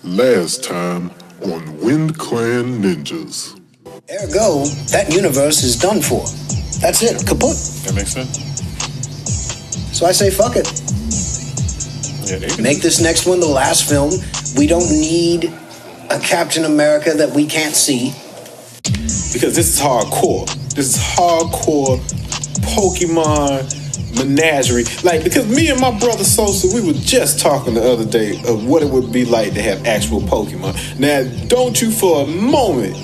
Last time on Wind Clan Ninjas. Ergo, that universe is done for. That's it, kaput. That makes sense. So I say fuck it. Yeah, make this next one the last film. We don't need a Captain America that we can't see. Because this is hardcore. This is hardcore Pokemon menagerie. Like, because me and my brother Sosa, we were just talking the other day of what it would be like to have actual Pokemon. Now, don't you for a moment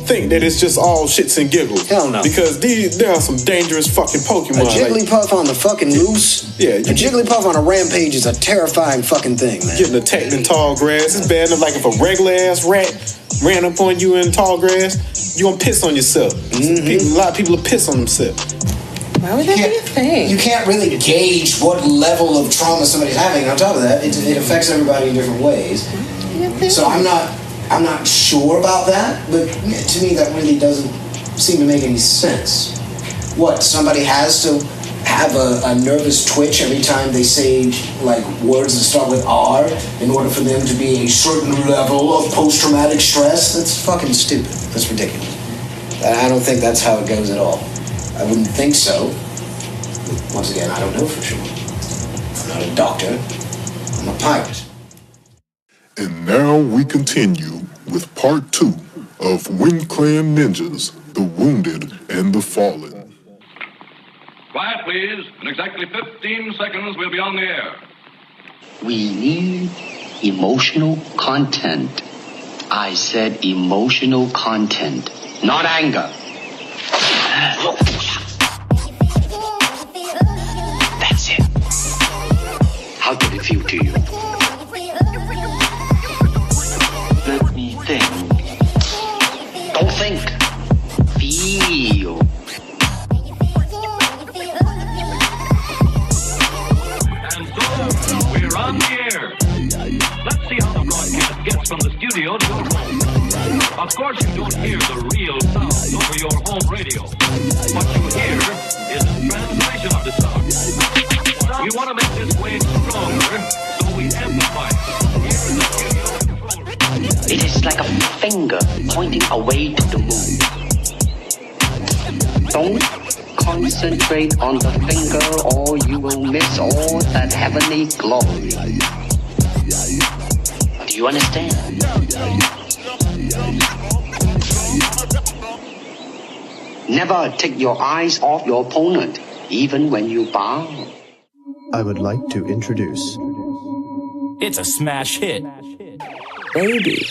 think that it's just all shits and giggles. Hell no. Because there are some dangerous fucking Pokemon. A Jigglypuff on the fucking loose. Yeah. A Jigglypuff on a rampage is a terrifying fucking thing, man. Getting attacked in tall grass. It's bad enough like if a regular ass rat ran up on you in tall grass, you gonna piss on yourself. Mm-hmm. A lot of people will piss on themselves. Why would that be a thing? You can't really gauge what level of trauma somebody's having. And on top of that, it affects everybody in different ways. So I'm not sure about that, but to me that really doesn't seem to make any sense. What, somebody has to have a nervous twitch every time they say like words that start with R in order for them to be a certain level of post-traumatic stress? That's fucking stupid. That's ridiculous. I don't think that's how it goes at all. I wouldn't think so. But once again, I don't know for sure. I'm not a doctor. I'm a pirate. And now we continue with part 2 of Wind Clan Ninjas, The Wounded and the Fallen. Quiet, please. In exactly 15 seconds, we'll be on the air. We need emotional content. I said emotional content, not anger. That's it. How did it feel to you? Let me think. Don't think. Feel. And so, we're on the air. Let's see how the broadcast gets from the studio to your home. Of course, you don't hear the real sound over your home radio. What you hear is a translation of the sound. We want to make this wave stronger, so we amplify it. Here in the studio control room. It is like a finger pointing away to the moon. Don't concentrate on the finger or you will miss all that heavenly glory. Do you understand? Never take your eyes off your opponent, even when you bow. I would like to introduce. It's a smash hit. Baby.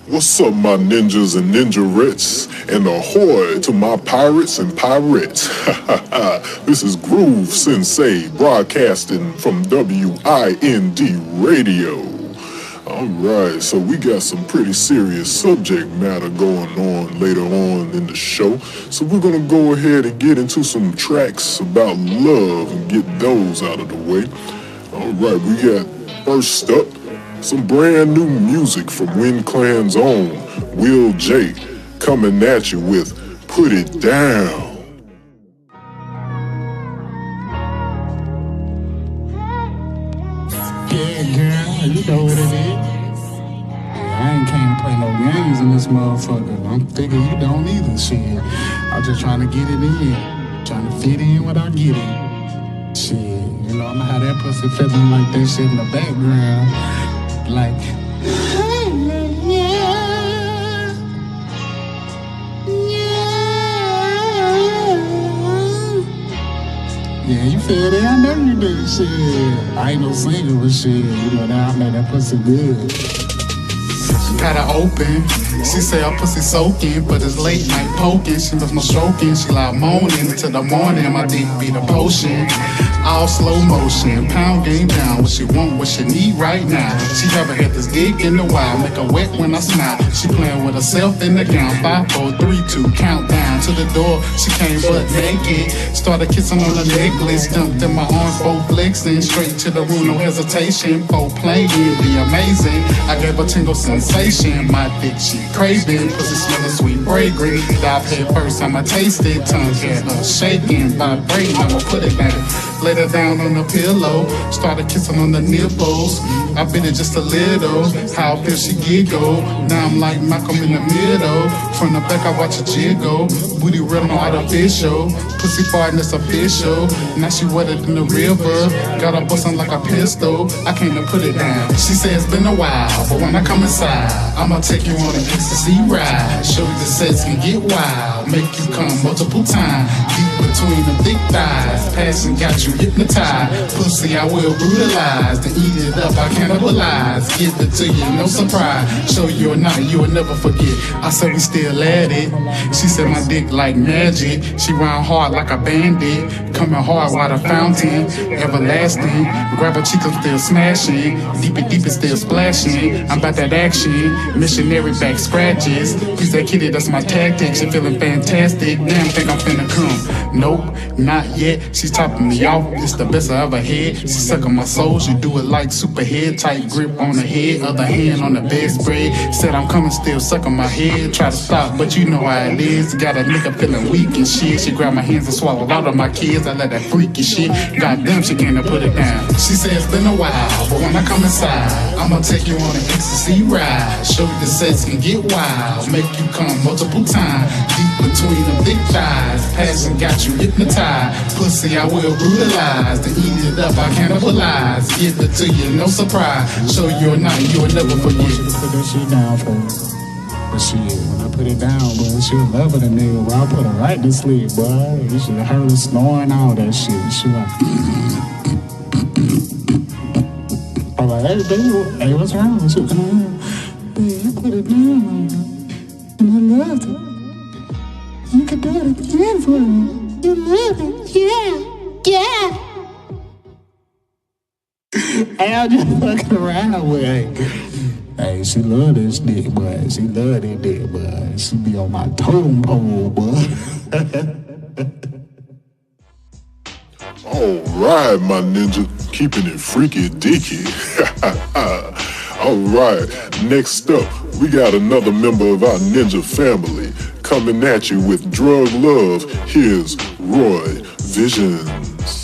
What's up, my ninjas and ninjarettes, and ahoy to my pirates and pirettes. This is Groove Sensei broadcasting from WIND Radio. Alright, so we got some pretty serious subject matter going on later on in the show. So we're gonna go ahead and get into some tracks about love and get those out of the way. Alright, we got first up some brand new music from Wind Clan's own Will J coming at you with Put It Down. Yeah, girl, you know what it is. I ain't came to play no games in this motherfucker. I'm thinking you don't either, shit. I'm just trying to get it in. Trying to fit in without getting. Shit, you know, I'ma have that pussy feeling like that shit in the background. Like, yeah, you feel that? I know you do, shit. I ain't no singer but shit. You know, now I made that pussy good. She got her open. She say her pussy soaking, but it's late night poking. She was no stroking. She like moaning until the morning. My dick be the potion. All slow motion, pound game down. What she want, what she need right now. She never had this dick in the wild, make her wet when I smile. She playing with herself in the gown. 5, 4, 3, 2, countdown to the door. She came butt naked, started kissing on the necklace. Dumped in my arms, both flexing, straight to the room, no hesitation. Both playing, be amazing. I gave her tingles some sensation. My dick, she craving, pussy smelling sweet fragrance. Dive head first, I'ma taste it. Tongue get her shaking, vibrating, I'ma put it down. Laid her down on the pillow, started kissing on the nipples. I bit it just a little, how I feel she giggle. Now I'm like Malcolm in the middle. From the back I watch her jiggle. Booty real no artificial. Pussy farting it's official. Now she wetter than the river. Got her bustin' like a pistol. I came to put it down. She said it's been a while, but when I come inside, I'ma take you on an ecstasy ride. Show you the sex can get wild. Make you come multiple times. Deep between the thick thighs. Passion got you hypnotized. Pussy I will brutalize. To eat it up I cannibalize. Give it to you, no surprise. Show you a night you will never forget. I said we still at it. She said my dick like magic. She round hard like a bandit. Coming hard while the fountain. Everlasting. Grab her cheek, I'm still smashing. Deep it still splashing. I'm about that action. Missionary back scratches. Piece that kitty, that's my tactic. She feeling fantastic. Damn, think I'm finna come. Nope, not yet. She's topping me off. It's the best I ever had. She sucking my soul. She do it like Superhead. Tight grip on the head. Other hand on the bedspread. Said I'm coming, still sucking my head. Try to stop, but you know how it is. Got a nigga feeling weak and shit. She grabbed my hands and swallowed all of my kids. I let that freaky shit. Goddamn, she can't put it down. She said it's been a while, but when I come inside, I'ma take you on an ecstasy ride. Show you the sex can get wild. Make you come multiple times. Deep between the big thighs. Passion got you hypnotized. Pussy I will brutalize. To eat it up I cannibalize. Give it to you, no surprise. Show you a night you will never forget. Put that shit down for her. But shit, when I put it down, boy, she was loving the nigga, boy. I put her right to sleep, boy. You should have heard her snoring all that shit. She like, I'm like, hey, baby, hey, what's wrong? She was like, babe, you put it down, and I loved it. You can do it again for me. You love it, yeah. Hey, I'm just fucking around with her. Hey, she love this dick, boy. She love that dick, boy. She be on my totem pole, boy. All right, my ninja, keeping it freaky dicky. All right, next up, we got another member of our ninja family coming at you with drug love. Here's Roy Visons.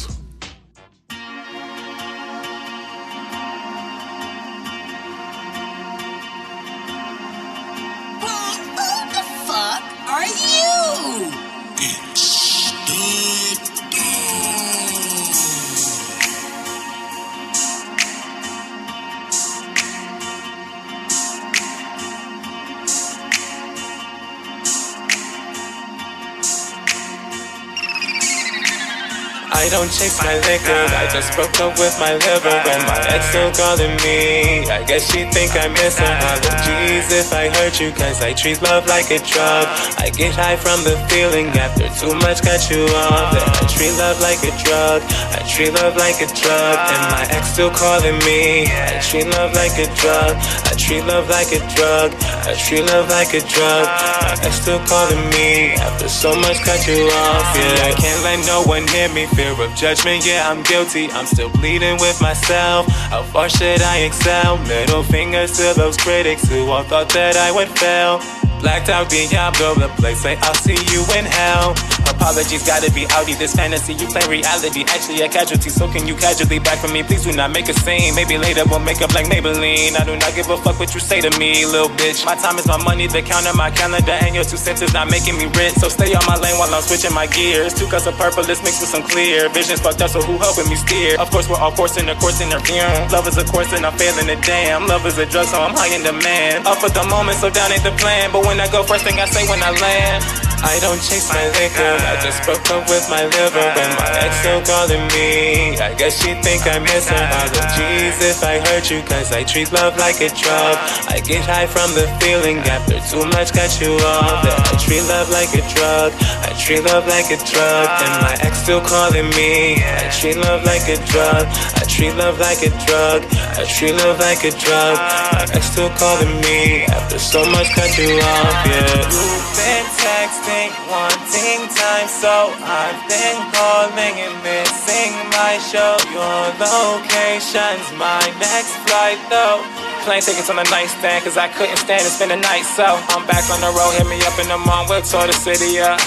I don't chase my liquor, I just broke up with my liver. And my ex still calling me, I guess she think I miss her. Apologies if I hurt you, cause I treat love like a drug. I get high from the feeling after too much got you off. Then I treat love like a drug, I treat love like a drug. And my ex still calling me, I treat love like a drug, I treat love like a drug, I treat love like a drug. My ex still calling me after so much got you off. Yeah, I can't let no one hear me, fear of judgment, yeah, I'm guilty. I'm still bleeding with myself. How far should I excel? Middle fingers to those critics who all thought that I would fail. Blacked out Diablo, the place say I'll see you in hell. Apologies, gotta be outie, this fantasy, you play reality. Actually a casualty, so can you casually back from me? Please do not make a scene, maybe later we'll make up like Maybelline. I do not give a fuck what you say to me, little bitch. My time is my money, the count on my calendar, and your 2 cents is not making me rich. So stay on my lane while I'm switching my gears. 2 cups of purple, let's mix with some clear. Vision's fucked up, so who helping me steer? Of course we're all coursing the course interfering. Love is a course and I'm failing it, damn. Love is a drug, so I'm high in demand. Up at the moment, so down ain't the plan. But when I go, first thing I say when I land, I don't chase my liquor, I just broke up with my liver. And my ex still calling me, I guess she think I miss her. Apologies if I hurt you, cause I treat love like a drug. I get high from the feeling after too much got you off. Then I treat love like a drug, I treat love like a drug. And my ex still calling me, I treat love like a drug, I treat love like a drug, I treat love like a drug. My ex still calling me after so much got you off, yeah. You've been texting, wanting time, so I've been calling and missing my show. Your location's my next flight though. plane tickets on the nightstand, cause I couldn't stand to spend the night. So I'm back on the road, hit me up in the morning, we'll tour the city up.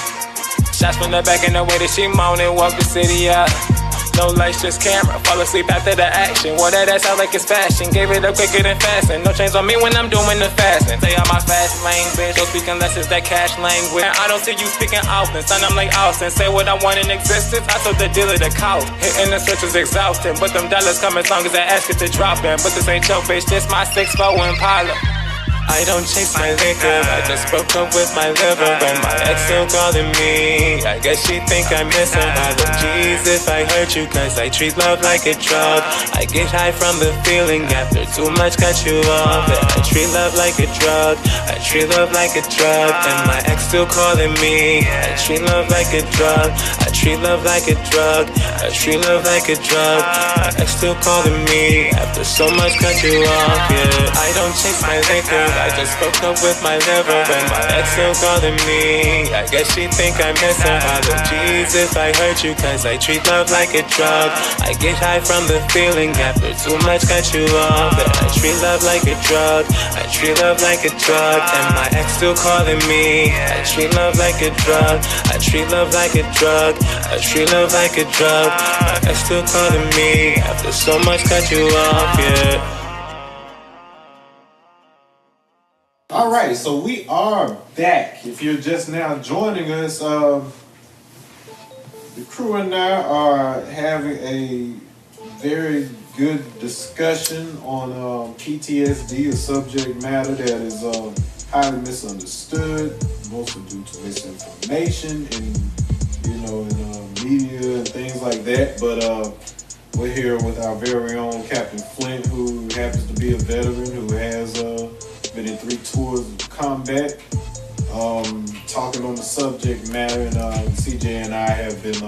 Shots from the back and the way that she moaned and walk the city up. No lights, just camera, fall asleep after the action. Wore that ass out like it's fashion, gave it up quicker than fasting. No chains on me when I'm doing the fasting. Stay on my fast lane, bitch, don't speak unless it's that cash language. I don't see you speaking often, son, I'm like Austin. Say what I want in existence, I told the dealer to call. Hitting the switch was exhausting, but them dollars come as long as I ask it to drop in. But this ain't your bitch, this my 6'4" Impala. I don't chase my liquor, I just broke up with my liver. And my ex still calling me, I guess she think I miss her. I would jeez if I hurt you, cause I treat love like a drug. I get high from the feeling after too much cut you off. And I treat love like a drug, I treat love like a drug. And my ex still calling me, I treat love like a drug, I treat love like a drug, I treat love like a drug. My ex still calling me after so much cut you off, yeah. I don't chase my liquor, I just broke up with my liver. And my ex still calling me, I guess she think I miss her. I would jeez if I hurt you, cause I treat love like a drug. I get high from the feeling after too much cut you off. And I treat love like a drug, I treat love like a drug. And my ex still calling me, I treat love like a drug, I treat love like a drug, I treat love like a drug. My ex still calling me after so much cut you off, yeah. All right, so we are back. If you're just now joining us, the crew and I are having a very good discussion on PTSD, a subject matter that is highly misunderstood, mostly due to misinformation and in media and things like that. But we're here with our very own Captain Flint, who happens to be a veteran who has been in 3 tours of combat, talking on the subject matter, and CJ and I have been,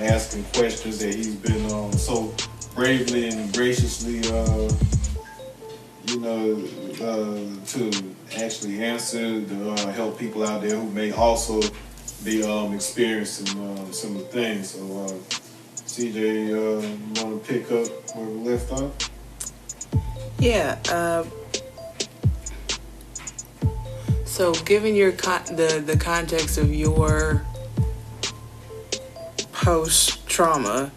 asking questions that he's been so bravely and graciously, to actually answer, to help people out there who may also be experiencing similar things. So, CJ, you want to pick up where we left off? Yeah. So, given your the context of your post-trauma,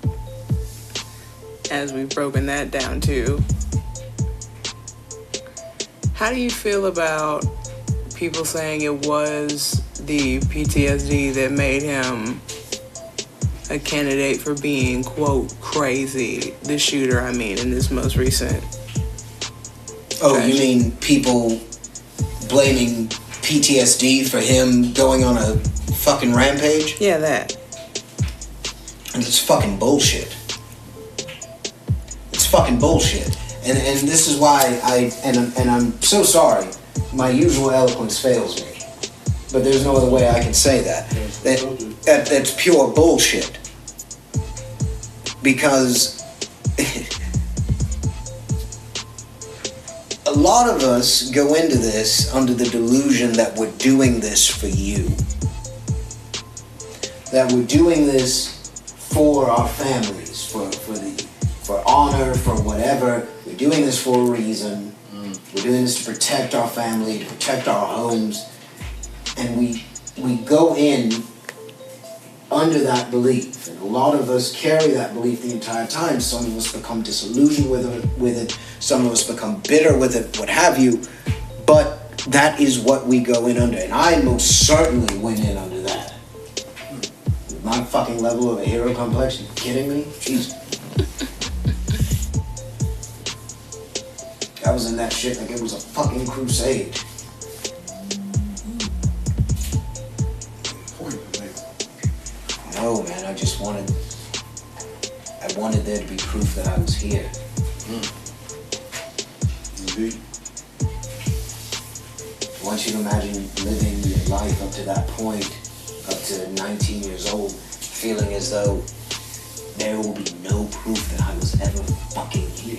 as we've broken that down to, how do you feel about people saying it was the PTSD that made him a candidate for being, quote, crazy? The shooter, I mean, in this most recent tragedy. You mean people blaming PTSD for him going on a fucking rampage? Yeah, that. And it's fucking bullshit. It's fucking bullshit. And this is why I'm so sorry, my usual eloquence fails me. But there's no other way I can say that. That's pure bullshit. Because a lot of us go into this under the delusion that we're doing this for you. That we're doing this for our families, for honor, for whatever. We're doing this for a reason. We're doing this to protect our family, to protect our homes. And we go in under that belief. And a lot of us carry that belief the entire time. Some of us become disillusioned with it. Some of us become bitter with it, what have you. But that is what we go in under. And I most certainly went in under that. With my fucking level of a hero complex, you kidding me? Jesus. I was in that shit like it was a fucking crusade. No, man, I wanted there to be proof that I was here. Indeed. I want you to imagine living your life up to that point, up to 19 years old, feeling as though there will be no proof that I was ever fucking here.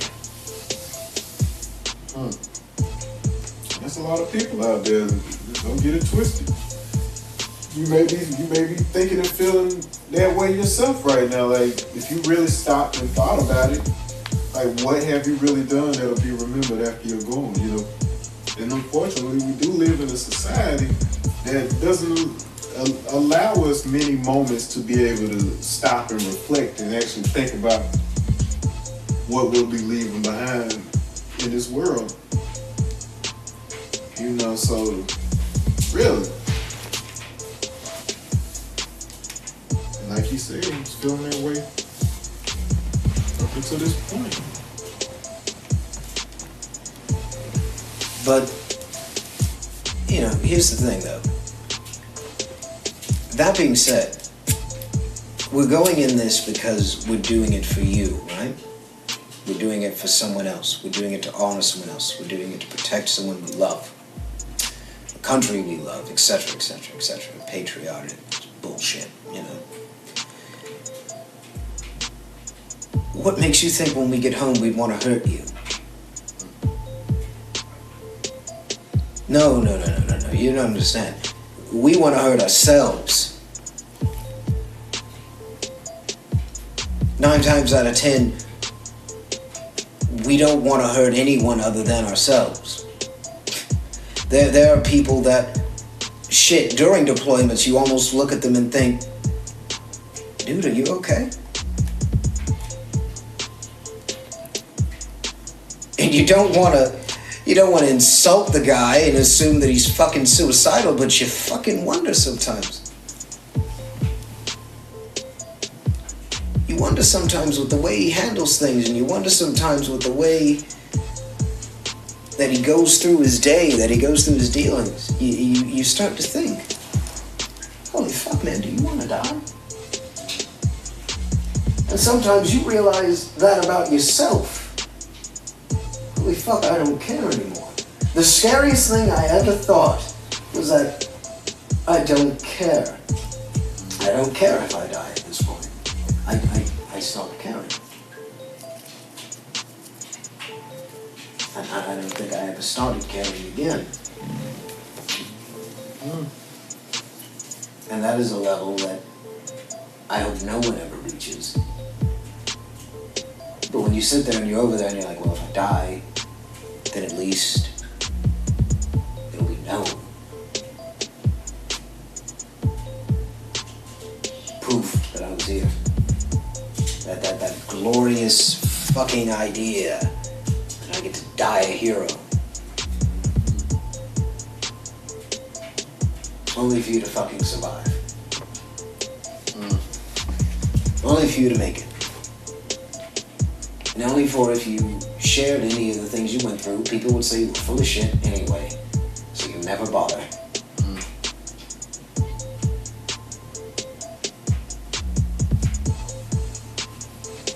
There's a lot of people out there. Don't get it twisted. You may be thinking and feeling that way yourself right now. Like, if you really stopped and thought about it, like, what have you really done that'll be remembered after you're gone, you know? And unfortunately, we do live in a society that doesn't allow us many moments to be able to stop and reflect and actually think about what we'll be leaving behind in this world. You know, so really, and like he said, he's feeling that way up until this point. But, you know, here's the thing though. That being said, we're going in this because we're doing it for you, right? We're doing it for someone else. We're doing it to honor someone else. We're doing it to protect someone we love. A country we love, etc., etc., etc. Patriotic bullshit, you know. What makes you think when we get home we'd want to hurt you? No. You don't understand. We want to hurt ourselves. 9 times out of 10, we don't want to hurt anyone other than ourselves. There are people that, shit, during deployments, you almost look at them and think, dude, are you okay? And you don't want to insult the guy and assume that he's fucking suicidal, but you fucking wonder sometimes. You wonder sometimes with the way he handles things, and you wonder sometimes with the way that he goes through his day, that he goes through his dealings. You start to think, holy fuck, man, do you want to die? And sometimes you realize that about yourself. Holy fuck, I don't care anymore. The scariest thing I ever thought was that I don't care. I don't care if I die at this point. I stopped caring. And I don't think I ever started caring again. And that is a level that I hope no one ever reaches. But when you sit there and you're over there and you're like, well, if I die, then at least it'll be known. Proof that I was here. That glorious fucking idea that I get to die a hero. Only for you to fucking survive. Only for you to make it. And only for if you shared any of the things you went through, people would say you were full of shit anyway. So you never bother.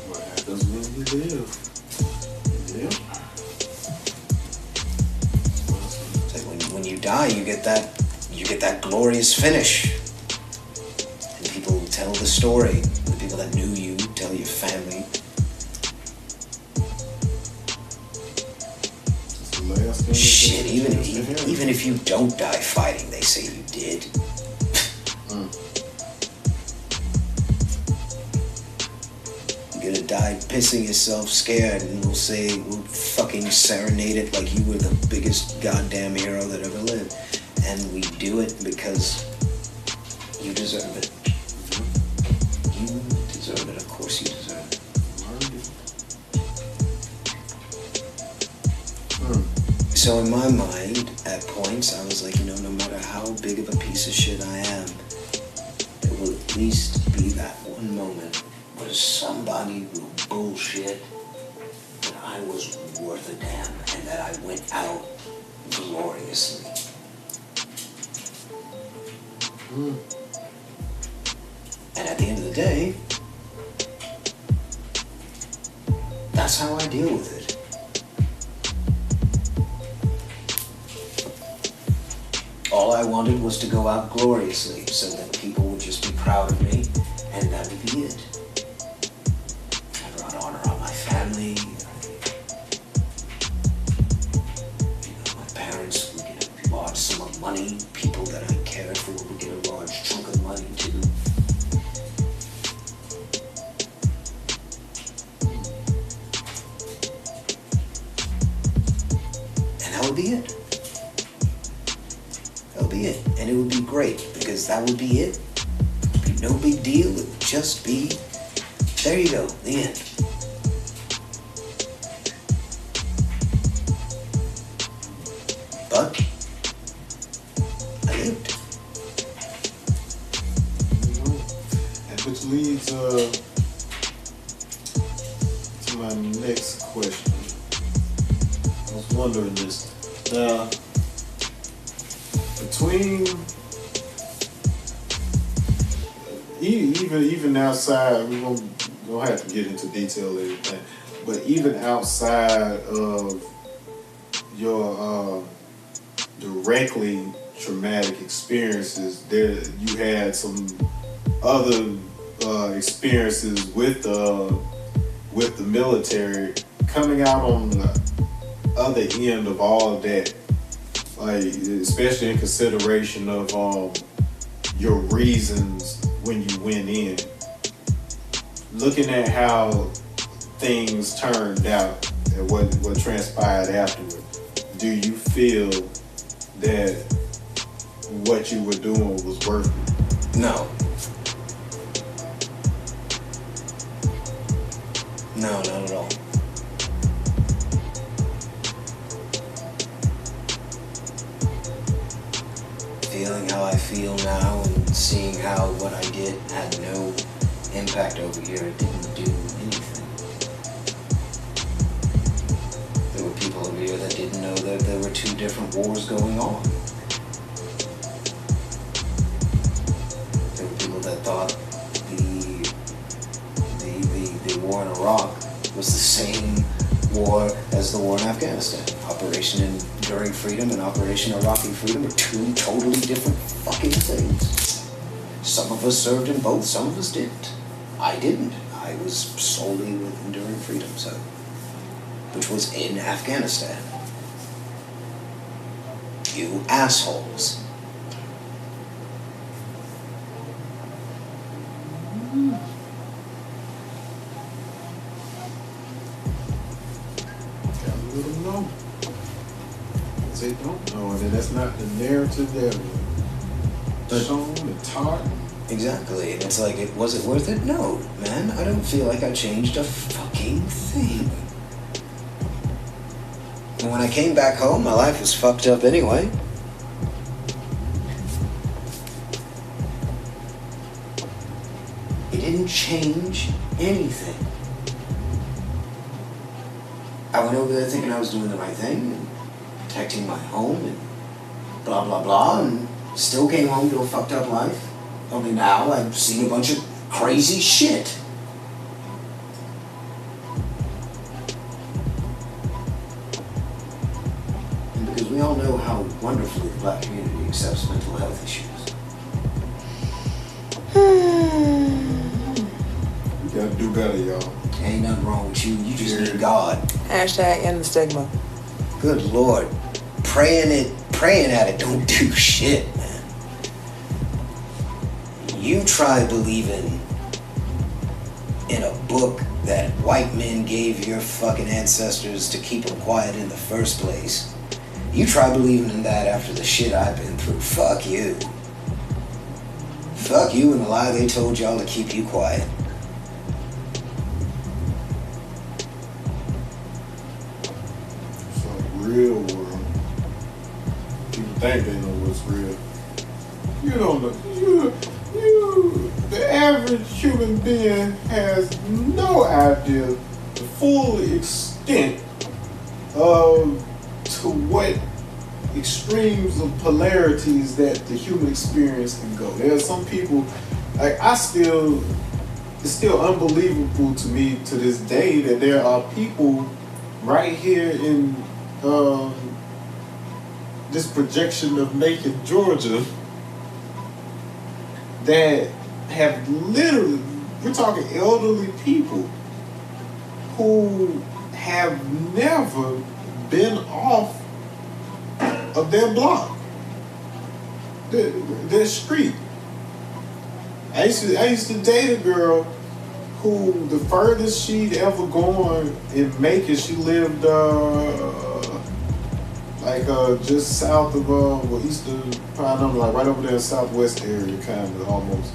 What happens when you live? Yeah. It's like when you die, you get that glorious finish. And people tell the story. The people that knew you tell your family. Shit, even if you don't die fighting, they say you did. You're gonna die pissing yourself scared, and we'll fucking serenade it like you were the biggest goddamn hero that ever lived. And we do it because you deserve it. You deserve it, of course you deserve it. So in my mind, at points, I was like, no matter how big of a piece of shit I am, there will at least be that one moment where somebody will bullshit that I was worth a damn and that I went out gloriously. And at the end of the day, that's how I deal with it. All I wanted was to go out gloriously so that people would just be proud of me, and that would be it. I brought honor on my family. My parents would get a large sum of money. People that I cared for would get a large chunk of money too. that would be it. That would be it. And it would be great, because that would be it. It'd be no big deal. It would just be, there you go, the end. But I lived. And which leads to my next question. I was wondering this. Now, between even outside, we don't have to get into detail or anything, but even outside of your directly traumatic experiences, there you had some other experiences with the military. Coming out on the other end of all of that, like especially in consideration of your reasons when you went in, looking at how things turned out and what transpired afterward, do you feel that what you were doing was worth it? No. No, not at all. Feeling how I feel now and seeing how what I did had no impact over here, it didn't do anything. There were people over here that didn't know that there were two different wars going on. There were people that thought the war in Iraq was the same war as the war in Afghanistan. Operation Enduring Freedom and Operation Iraqi Freedom are two totally different fucking things. Some of us served in both, some of us didn't. I didn't. I was solely with Enduring Freedom, which was in Afghanistan. You assholes. Know. They don't know, and that's not the narrative that was shown and taught. Exactly, and it's like, was it worth it? No, man, I don't feel like I changed a fucking thing. And when I came back home, my life was fucked up anyway. It didn't change anything. I went over there thinking I was doing the right thing, and protecting my home, and blah, blah, blah, and still came home to a fucked up life. Only now I've seen a bunch of crazy shit. And because we all know how wonderfully the black community accepts mental health issues. You gotta do better, y'all. Ain't nothing wrong with you. You just need God. Hashtag end the stigma. Good Lord. Praying at it don't do shit, man. You try believing in a book that white men gave your fucking ancestors to keep them quiet in the first place. You try believing in that after the shit I've been through. Fuck you. Fuck you and the lie they told y'all to keep you quiet. Real world. People think they know what's real. You don't know. The average human being has no idea the full extent of to what extremes of polarities that the human experience can go. There are some people, like it's still unbelievable to me to this day that there are people right here in this projection of naked Georgia that have literally, we're talking elderly people who have never been off of their block, their street. I used to date a girl who the furthest she'd ever gone in Macon, she lived like just south of eastern Pine, like right over there in southwest area, kind of almost.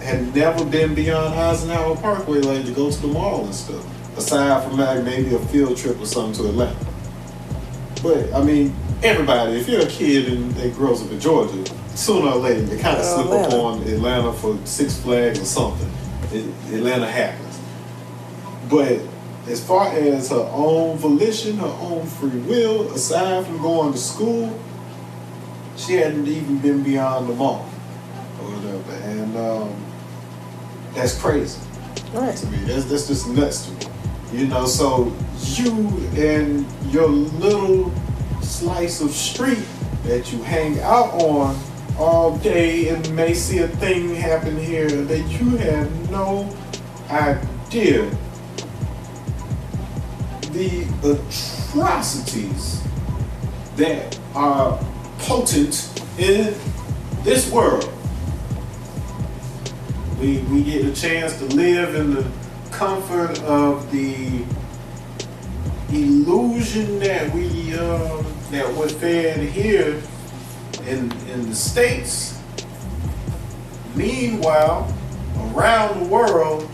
Had never been beyond Eisenhower Parkway, like to go to the mall and stuff. Aside from like maybe a field trip or something to Atlanta. But I mean, everybody, if you're a kid and they grows up in Georgia, sooner or later they kind of slip up on Atlanta for Six Flags or something. Atlanta happens. But as far as her own volition, her own free will, aside from going to school, she hadn't even been beyond the mall or whatever. And that's crazy. Right. To me. That's just nuts to me. You know, so you and your little slice of street that you hang out on all day and may see a thing happen here that you have no idea the atrocities that are potent in this world. We get a chance to live in the comfort of the illusion that we're fed here in the States. Meanwhile, around the world,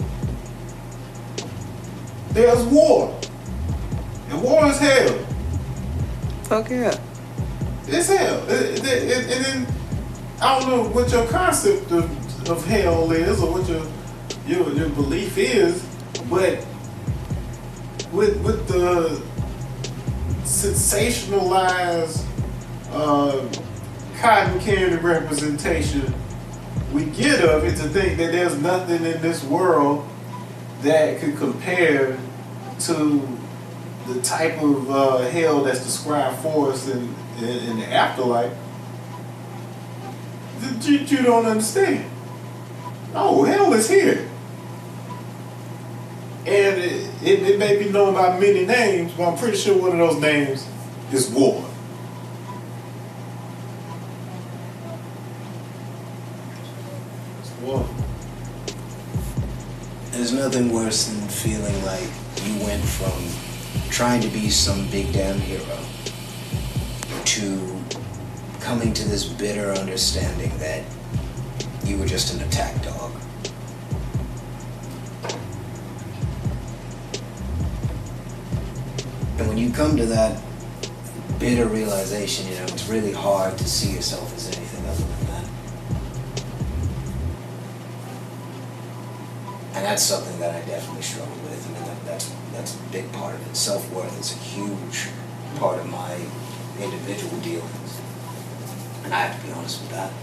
there's war. And war is hell. Fuck yeah. It's hell. And then, I don't know what your concept of hell is or what your belief is, but with the sensationalized cotton candy representation we get of it, to think that there's nothing in this world that could compare to the type of hell that's described for us in the afterlife, you don't understand. No, hell is here. And it may be known by many names, but I'm pretty sure one of those names is war. It's war. There's nothing worse than feeling like you went from trying to be some big damn hero to coming to this bitter understanding that you were just an attack dog. And when you come to that bitter realization, you know, it's really hard to see yourself as anything other than that. And that's something that I definitely struggle with. I mean, that's a big part of it. Self-worth is a huge part of my individual dealings. And I have to be honest with that.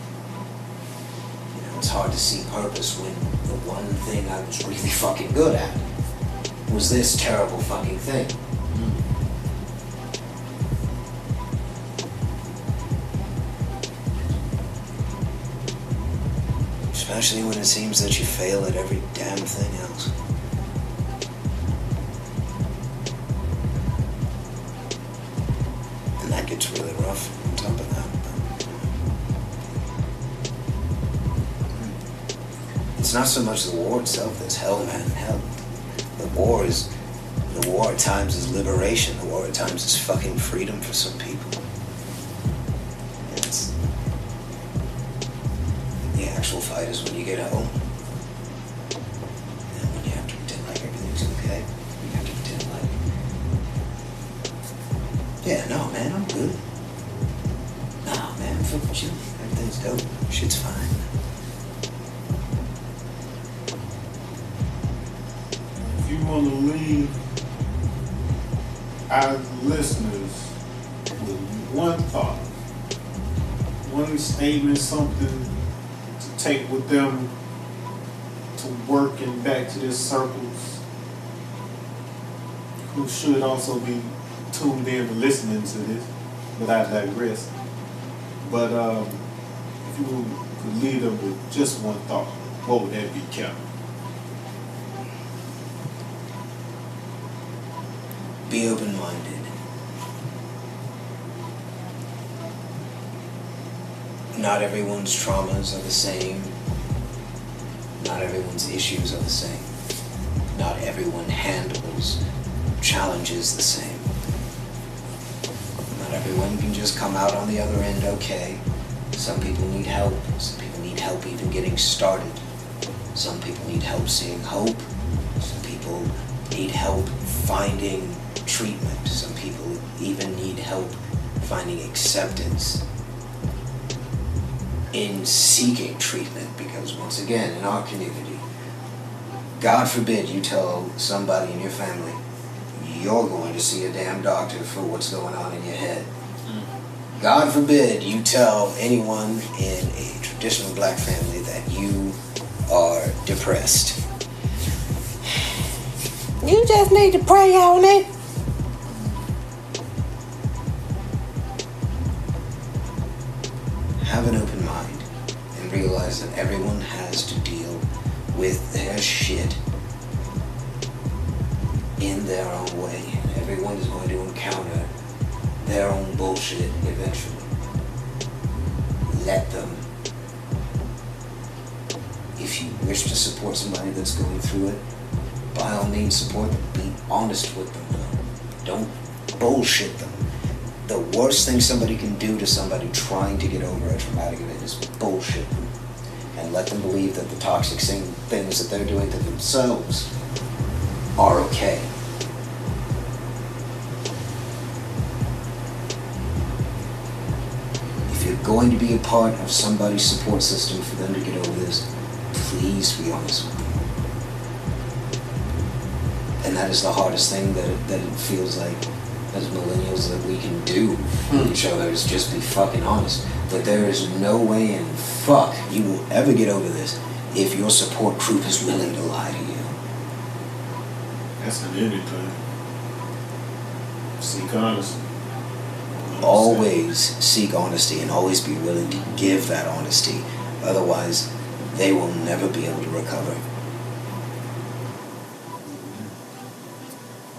You know, it's hard to see purpose when the one thing I was really fucking good at was this terrible fucking thing. Especially when it seems that you fail at every damn thing else. And that gets really rough on top of that. It's not so much the war itself that's hell, man. Hell. The war at times is liberation. The war at times is fucking freedom for some people. The actual fight is when you get home. And when you have to pretend like everything's okay. You have to pretend like, yeah, no, man, I'm good. Nah, man, I'm fucking chill. Everything's dope. Shit's fine. If you want to leave our listeners with one thought, one statement, something take with them to work and back to their circles, who should also be tuned in and listening to this, but I digress. But if you could leave them with just one thought, what would that be, Capt? Be open-minded. Not everyone's traumas are the same. Not everyone's issues are the same. Not everyone handles challenges the same. everyone can just come out on the other end okay. Some people need help. Some people need help even getting started. Some people need help seeing hope. Some people need help finding treatment. Some people even need help finding acceptance in seeking treatment, because once again, in our community, God forbid you tell somebody in your family you're going to see a damn doctor for what's going on in your head. God forbid you tell anyone in a traditional black family that you are depressed. You just need to pray on it. Have an open mind and realize that everyone has to deal with their shit in their own way. Everyone is going to encounter their own bullshit eventually. Let them. If you wish to support somebody that's going through it, by all means support them. Be honest with them, though. Don't bullshit them. The worst thing somebody can do to somebody trying to get over a traumatic event is bullshit them. And let them believe that the toxic things that they're doing to themselves are okay. If you're going to be a part of somebody's support system for them to get over this, please be honest with them. And that is the hardest thing that it feels like as millennials that we can do for each other, is just be fucking honest. But there is no way in fuck you will ever get over this if your support group is willing to lie to you. That's an anything. Seek honesty. Always seek honesty and always be willing to give that honesty. Otherwise, they will never be able to recover.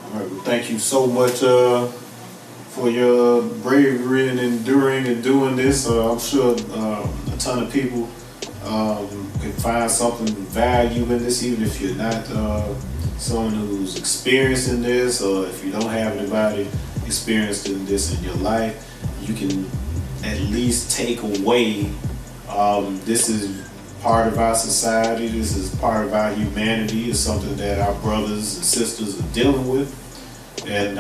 All right, well, thank you so much for your bravery and enduring and doing this. I'm sure a ton of people can find something value in this, even if you're not someone who's experiencing this, or if you don't have anybody experienced in this in your life, you can at least take away this is part of our society, this is part of our humanity, it's something that our brothers and sisters are dealing with, and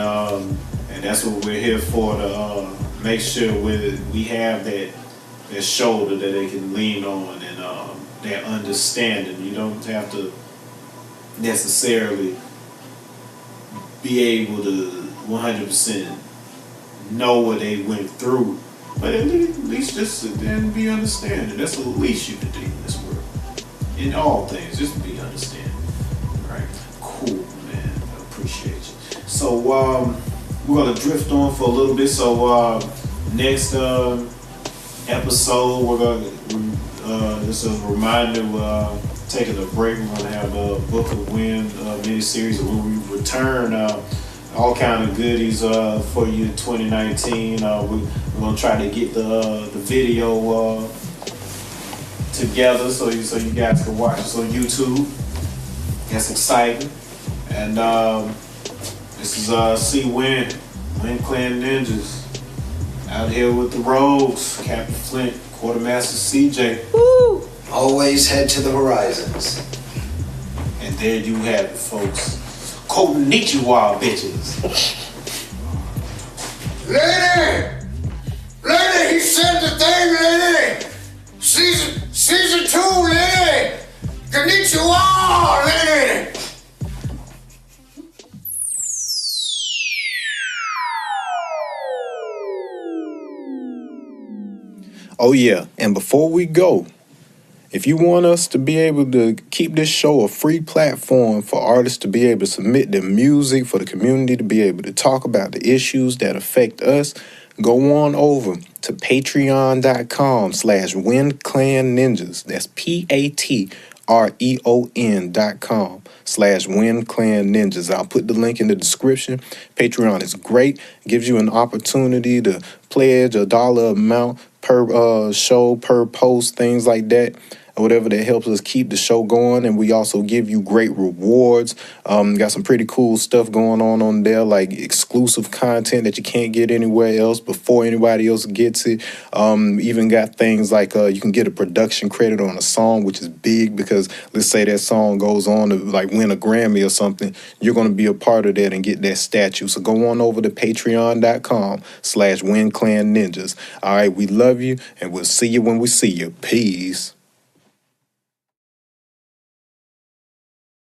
that's what we're here for, to make sure we have that shoulder that they can lean on, and their understanding. You don't have to necessarily be able to 100% know what they went through, but at least just sit there and be understanding. That's the least you can do in this world. In all things, just be understanding. Right? Cool, man. I appreciate you. So we're gonna drift on for a little bit. So next episode, we're gonna just a reminder. Taking a break. We're gonna have a Book of Wind miniseries, and when we return, all kind of goodies for you in 2019. We're gonna try to get the video together so you guys can watch us on YouTube. That's exciting. And this is Wind Clan Ninjas out here with the Rogues, Capt, Flint, Quartermaster CJ. Woo! Always head to the horizons. And there you have it, folks. Konnichiwa, bitches. Lady, he said the thing, lady. Season 2, lady. Konnichiwa, lady. Oh yeah, and before we go, if you want us to be able to keep this show a free platform for artists to be able to submit their music, for the community to be able to talk about the issues that affect us, go on over to patreon.com/WindClanNinjas. That's patreon.com/WindClanNinjas. I'll put the link in the description. Patreon is great. It gives you an opportunity to pledge $1 amount per show, per post, things like that. or whatever that helps us keep the show going. And we also give you great rewards. Got some pretty cool stuff going on there, like exclusive content that you can't get anywhere else before anybody else gets it. Even got things like you can get a production credit on a song, which is big because let's say that song goes on to like win a Grammy or something. You're going to be a part of that and get that statue. So go on over to patreon.com/WinClanNinjas. All right, we love you, and we'll see you when we see you. Peace.